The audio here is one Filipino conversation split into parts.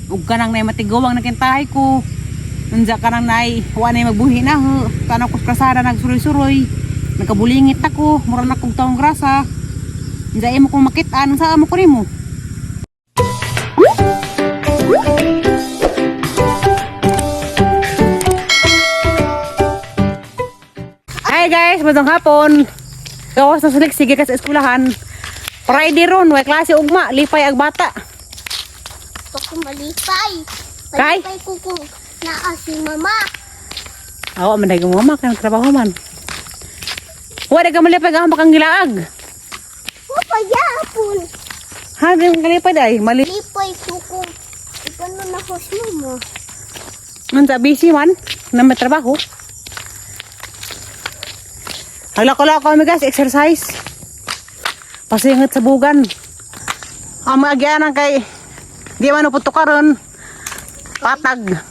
Ug kanang nay matigawang nakintahay ko. Unsa kanang nay wa nay magbuhi na ho. Kana ko kasada nagsuroy-suroy. Nagkabulingit ako, mura na kog taong grasa. Unsa imo kong makit-an sa amo ko nimo? Hi guys, magandang hapon. Gawas na sulik sige ka sa eskwelahan. Friday ron, way klase ugma, lipay ag bata. Ako malipay. Kay? Malipay ko kung naa si mama. Oo, manday kong mama, kaya trabaho man. Wala ka malipay ka makang gilaag. Mapayapon. Ha, di mo kalipay day, mali. Lipay ko kung ipano na hos mo. Mansa busy man, na may trabaho. Haglako-lako kami guys, exercise. Pasingat sa bugan. Ang mga agyanan kay di man uputo karon. Patag.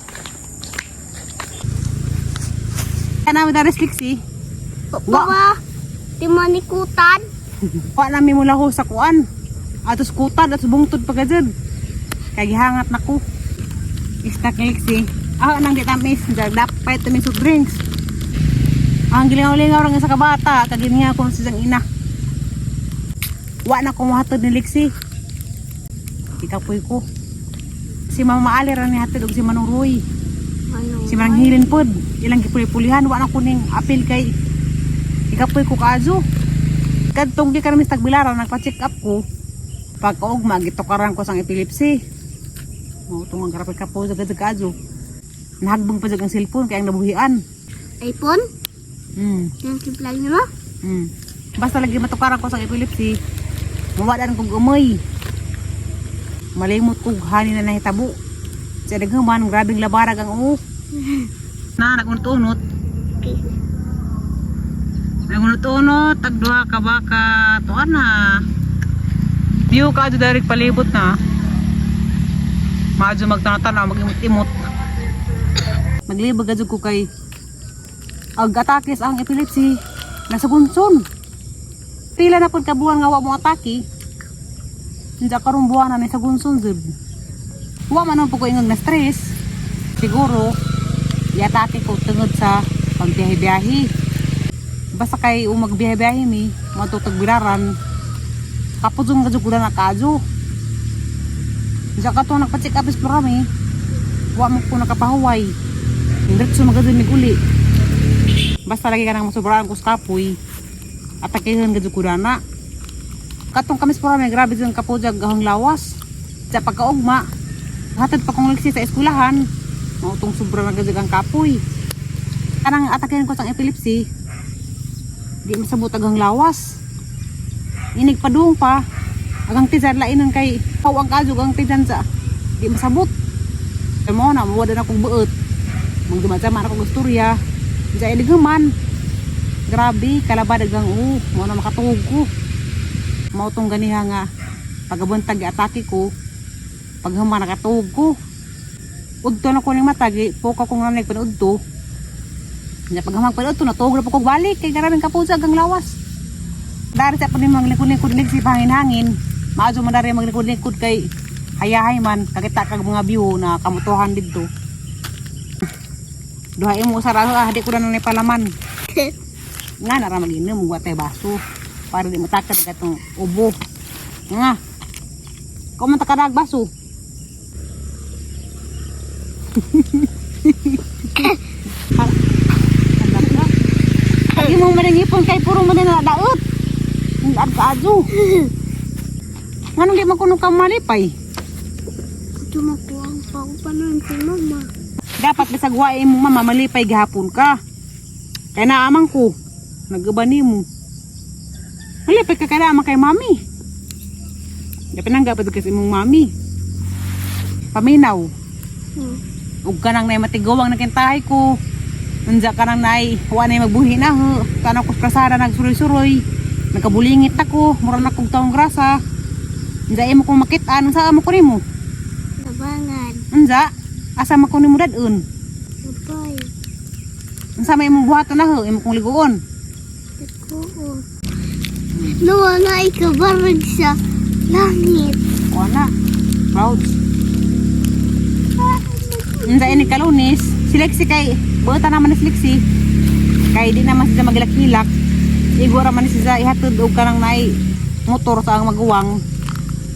Kaya namin na restriksi. Baba, di manikutan. Wa namin mula ho sa kuan. Atos kutan at bungtod pagkajud. Kaya gihangat na ko. Istak liksi. Nang di tamis. Dapat tamis soft drinks. Ang gilingaw-lingaw lang sa kabata. Kaginiya ko sa isang ina. Wa na kong mahatod ni liksi. Ikapoy ko. Si Mama Ali ran ni hatod og si Manong Roy. Si Manang Hilin pod. Ilang gipuli-pulihan. Wa na ko ning apil kay ikapoy ko kaazo. Kadtong gi kami tagbilaran nagpa-check up ko. Pagkaugma gitukaran ko sang epilepsy. Mao tong ang karapit kapo sa kaazo. Nahagbong pa jud ang cellphone kay ang nabuhian. iPhone? Yung simplag nyo? Basta lagi matukaran ko sang epilepsy. Mawadaan kong umoy. Malimot kong hanin na nahitabo. Sa daghaman, grabing labarag ang uok. Na, nagunot-unot. Okay. Nagunot-unot, tagduha ka baka. Tuan na. Diyo ka ado darig palibot na. Maadyo magtanatan mag-imot-imot. Maglibag adyo ko kay ag-atakis ang epilepsy. Nasa gunson. Pila na po kabuhan nga wa mo atake. Hindi karong buwan na sa gunson zub. Wa man po ko ingag na stress. Siguro, i-atake ko tungod sa pagbiyahe-biyahe. Basta kay umagbiyahe-biyahe mi, matutagbilaran. Kapudong kajugulan na kajo. Hindi ka ito nagpa-check up is parami. Wa mo po nakapahuway. Hindi ko magadumig uli. Basta lagi ka nang masubraan ko sa kapoy. Atakihan ka na. Katong kamis po may grabe dyan kapujag gahang lawas. Sa pagkaugma, hatid pa kong liksi sa eskwelahan. Mautong sobra na gajag ang kapoy. Kanang atakihan ko sa epilepsy, di masabot agang lawas. Inig pa doon pa. Agang tizan lainan kay pawang kajog ang tizan sa di masabot. Kaya mo na, mawada na akong buot. Magdumadama na akong istorya. Diyan iligaman. Grabe, kalabad agang mo na makatuhog ko. Mao tong ganiha nga pagabuntag atake ko. Paghama nakatuhog ko. Udto na ko ning matagi, poka ko nga nagpanudto. Nya paghamang panudto natuhog na po kog balik kay karabing kapusag ang lawas. Dari sa pud maglikod-likod si hangin-hangin. Maadyo man dari maglikod-likod kay hayahay man kakita kag mga view na kamutuhan didto. Duha imo usara di ko na nang palaman. Nga nara mag-inom wa tay baso para di matakad gatong ubo. Nga. Ko man takadag baso. Ay mo maningipon kay puro man na daot. Ang kaajo. Nganong di man kuno ka malipay? Cuma ko ang paupanan si mama. Dapat bisag wae mo mama malipay gihapon ka. Kaya naamang ko. Nagabani mo. Malipay ka kaya naman kay mami. Dapat nang gapad kasi mong mami. Paminaw. Ug kanang nay matigawang nakintahay ko. Unsa kanang nay wa nay magbuhi na ho. Kana ko kasada nagsuroy-suroy. Nagkabulingit ako, mura na kog taong grasa. Unsa imo kong makit-an sa amo ko nimo? Labangan. Unsa? Asa man ko nimo dadun? Lapay. Unsa may imong buhaton na ho, imo kong liguon? Takuon. Nawa na ikabarag sa langit. Wala. Clouds. Unsa ini kalunis, si Lexi kay buta naman ni si Lexi. Kay di naman siya maglakilak. Igura man siya ihatod og kanang nay motor sa ang maguwang.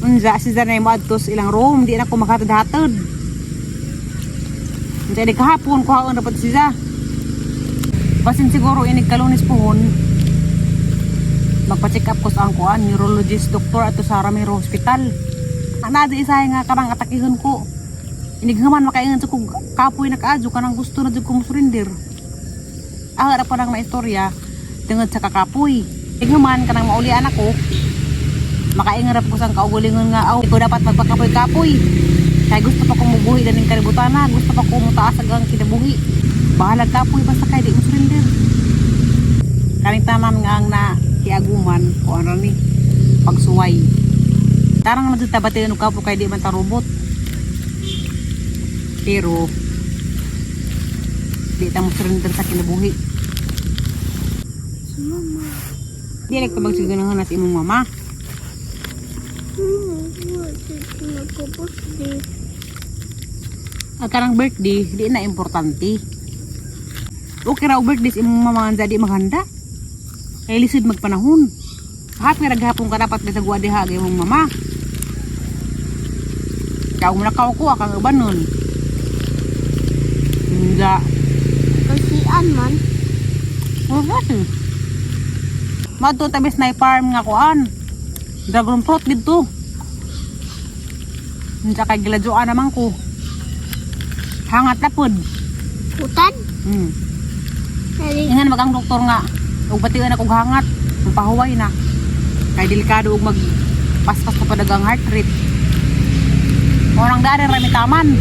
Unsa siya na moadtos ilang room, di na ko makatod-hatod. Unsa di kahapon ko haon dapat siya. Basin siguro ini kalunis pohon. Magpa-check up ko sa ang kuan neurologist doktor ato sa Ramiro Hospital. Ana di isa nga karang atakihon ko. Inighaman makaingon sa kog kapoy na kaadyo kanang gusto na jud ko surrender. Ara pa nang maistorya tungod sa kakapoy. Inighaman kanang maulian ako. Makaingon ra ko sang kaugalingon nga aw ko dapat magpakapoy-kapoy. Kay gusto pa ko mubuhi daning kalibutan na, gusto pa ko mutaas ang kinabuhi. Bahala kapoy basta kay di mo surrender. Kaning tanan nga ang na kiaguman ko ano ni pagsuway. Tarang naman dito tabati ng kapo kay di man ta robot. Pero di ta mo surrender sa kinabuhi. Mama. Di like tabag siguro na sa imong mama. Ang karang birthday di na importante. Okay ra og birthday sa imong mama nga di maghanda. Kay lisod magpanahon. Happy ra gahapon ka dapat sa guwa diha kay imong mama. Kau mo nakaw ko kang ubanon. Nga. Kasian man. Oh, kasi. Madto tabi na farm nga kuan. Dragon fruit dito. Unsa kay giladyoan naman ko. Hangat na pod. Hutan? Ingan magang doktor nga. Ug batian ako hangat. Mapahuway na. Kay delikado og magpaspas pa padagang heart rate. Orang dari rami taman.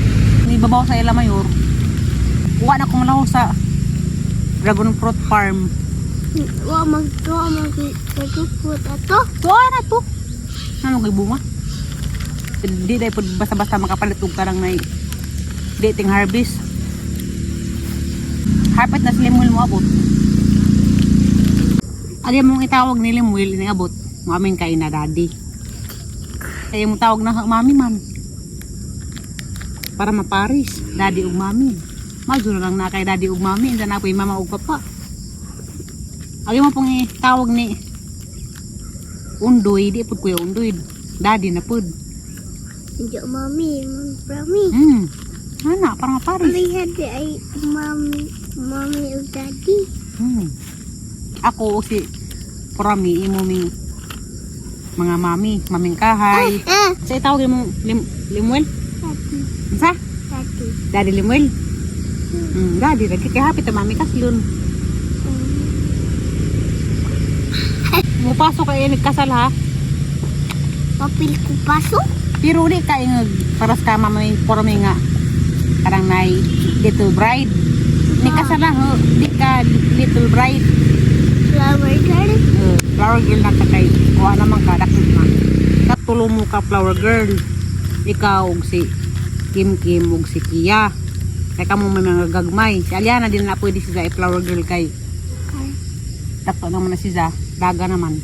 Ni babaw sa ila mayor. Wa na ko malaw sa dragon fruit farm. Wa magkakapot ato. Tuwa na to. Ano kay bunga? Di dai pod basta-basta makapalit og karang nay dating harvest. Hapit na si Limuel mo abot. Agi mong itawag ni Limuel ini abot. Mamin kay na daddy. Kaya mo tawag na mami man. Para maparis, daddy ug mami. Majo na lang na kay daddy ug mami, inda na po'y mama ug papa. Agi mo pong itawag ni Undoy, di pud kuya Undoy. Daddy na pud. Hindi mami, mami. Ana, para maparis. Lihat di ay mami ug daddy. Ako si Porami imo ming mga maming kahay. Sa itawag mo Limuel? Daddy. Sa? Daddy. Daddy Limuel? Daddy lagi kay hapit ta mami kaslun. Mo pasok kay nagkasal ha. Papil ko paso? Pero di ka ingag paras ka mamay Porami nga. Karang nay little bride. Ni kasal ho, di ka little bride. Flower girl? Flower girl na kay kuha naman ka dakit na. Katulo mo ka flower girl. Ikaw og si Kim og si Kia. Kay kamo may mga gagmay. Si Aliana din na pwede siya flower girl kay. Takto naman na siya. Daga naman.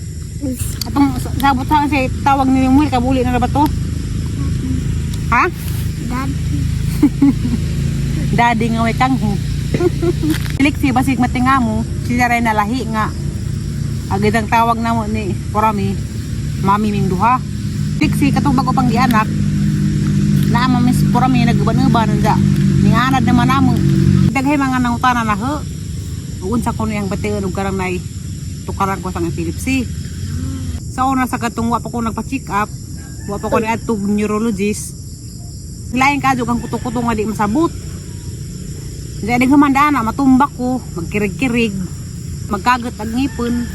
Atong sabot sa si tawag ni Limuel kabuli na ba to? Ha? Daddy. Daddy nga way kangho. Siliksi basig matinga mo, siya ray nalahi nga. Agad ang tawag na mo ni Porami, mami ming duha. Siliksi katong bago pang gianak. Naama Miss Porami nagban-uban nga. Ninganad naman namo. Daghay mga nangutana na ho. Uunsa ko niyang batian og karang nay tukaran ko sang epilepsy. Sa una sa katong wa pa ko nagpa-check up, wa pa ko ni adtog neurologist. Lain kadyo kang kuto-kuto nga di masabot. Kaya naghamandaan na matumbak ko, magkirig-kirig, magkagat ang ngipon,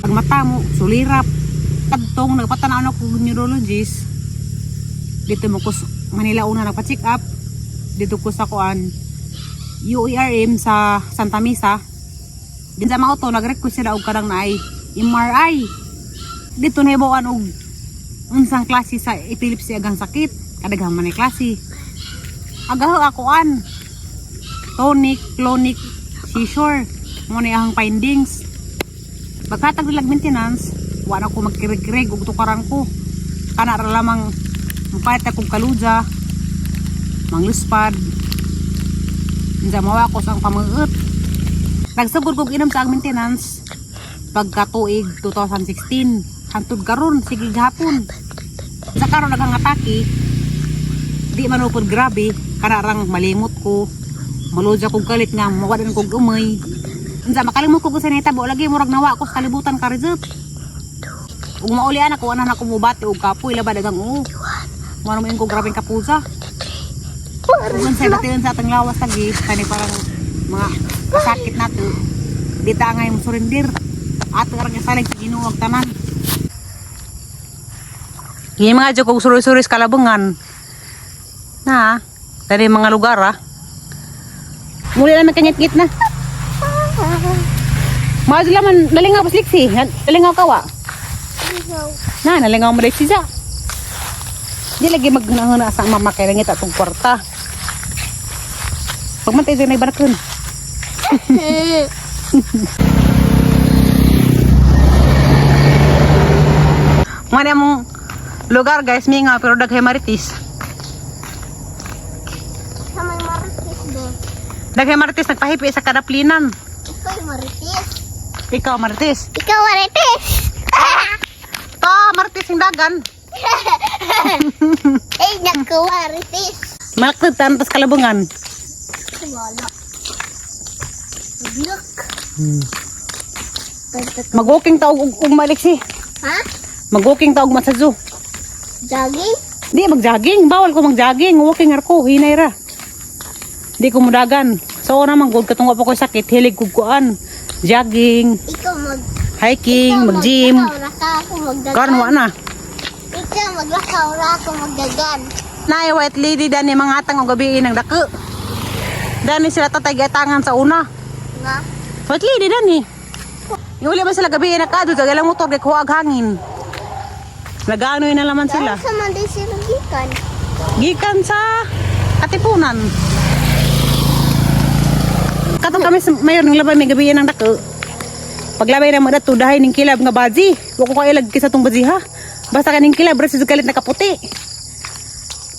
pag mata mo, sulirap. Kadtong nagpatanaw ako neurologist. Dito mo ko Manila una nagpa-check up. Dito ko sa kuan UERM sa Santa Mesa. Din sa mga auto nag-request sila og kadang na ay MRI. Dito na hibawan og unsang klase sa epilepsy agang sakit. Kadaghan man ay klase. Agaho akuan tonic, clonic, seizure. Mo ni ang findings. Pagkatag nilag maintenance, wala ko magkirig-kirig ug tukaran ko. Kana ra lamang mapalit akong kaluja, mangluspad, Hindi mawakos ang pamuot. Nagsugod kong inom sa ang maintenance pagka tuig 2016. Hantod karon sige gahapon. Sa karon nagangataki. Di man upod grabe, kanarang malimot ko. Malodya kong kalit nga, mawalan kong umay. Unsa makalimot ko sa neta, lagi murag nawa ko sa kalibutan ka result. Ug maulian ako ana na kumubati og kapoy laban dagang Mano mo ko grabeng kapusa. Kung sa batiyon sa atong lawas lagi, kani parang mga kasakit nato. Di ta ngay mo surrender. Ato ra nga salig sa Ginoo ug tanan. Yung mga jok og suroy-suroy sa Kalabungan. Na, dari mga lugar Muli na magkanyit-ngit na. Maadto laman nalingaw pas liksi. Nalingaw kawa. Na, nalingaw mo liksi sa. Di lagi magnahuna sa mama kay langit atong kwarta. Pagmantay din ay banakon. Mana mong lugar guys, minga pero daghay maritis. Sa may maritis be. Daghay maritis nagpahipi sa kadaplinan. Ikaw maritis. Ikaw maritis. Ikaw maritis. To, maritis yung dagan. Eh, naku maritis. Malakot tantos Kalabungan. Wala. Look. Mag-walking taog ug maliksi. Ha? Mag-walking taog matsadyo. Jogging? Di mag-jogging, bawal ko mag-jogging, walking ako, hinay ra. Di ko mudagan. So naman gud katong wa pa ko sakit, hilig kog kuan. Jogging, Ikaw hiking, mag-gym. Maglakaw ako magdagan. Karon wa na. Ikaw maglakaw ako magdagan. Nay white lady dani mga atang og gabi nang dako. Dani sila tatay giatangan sa una. Nga? White lady dani. Yung uli man sila gabi nakado sa galang motor kay kuwag hangin. Naganoy na laman sila. Sa man din sila gikan. Gikan sa Katipunan. Katong kami mayor ng labay may gabi nang dako. Paglabay na mo dato dahay ning kilab nga baji. Wa ko kailag kisa tong baji ha. Basta kaning kilab ra kalit na kaputi.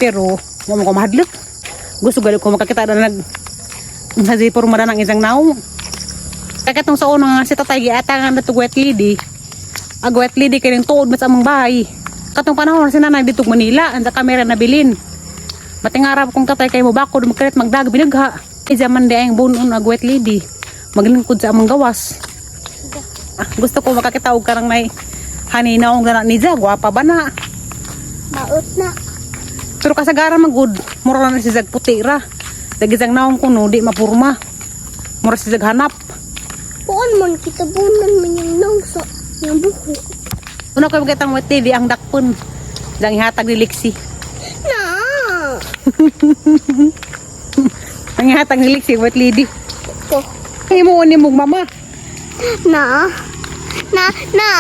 Pero wa mo ko mahadlok. Gusto gali ko makakita na nag por mara ng isang naong. Kakatong sa una nga si tatay giatangan na to wet lady. Ag wet lady kay ning tuod mat sa among bahay. Katong panahon si nanay dito Manila ang sa kamera na bilin. Matingarap kong tatay kay mo bakod magkalit magdag binagha. Ijaman di ang bunon ag wet lady. Maglingkod sa among gawas. Gusto ko makakita og karang may haninaong na ni Zag, gwapa ba na? Maot na. Pero kasagaran magud, mura na si Zag puti ra. Dagizang naong kuno di mapurma. Mura si Zag hanap. Kuan man kita bunan man yung nangsa. Yung buho. Una ko magkitang wet lady ang dakpon. Dang ihatag ni Lixie. Na. Ang ihatag ni Lixie wet lady. Ko. Himuon ni mong mama. Na. Na.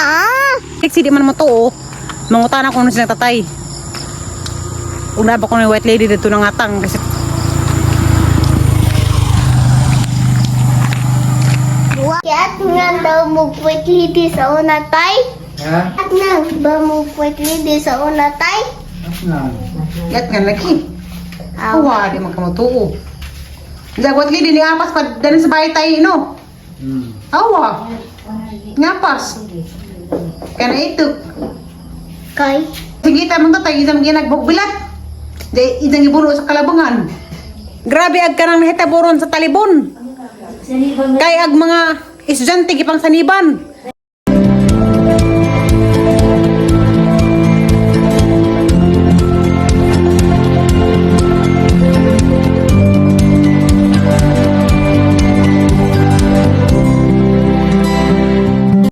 Lixie di man mo to oh. Mangutana ko na silang tatay. Una ba ko ni wet lady dito nang atang kasi Kaya nga daw mo pwet lidi sa una tay. Ha? At nga ba mo pwet lidi sa una tay? gat nga lagi. Awa, di magkamutuo. Zag wet lady ni apas pa dali sa bahay tayo no. Awa. Ngapas. Kaya na ito. Kay. Sige tamang tatay, isang ginagbugbilat. Di isang ibuno sa Kalabungan. Grabe ag kanang nahitaboron sa talibon. Kay ag mga estudyante gipang saniban.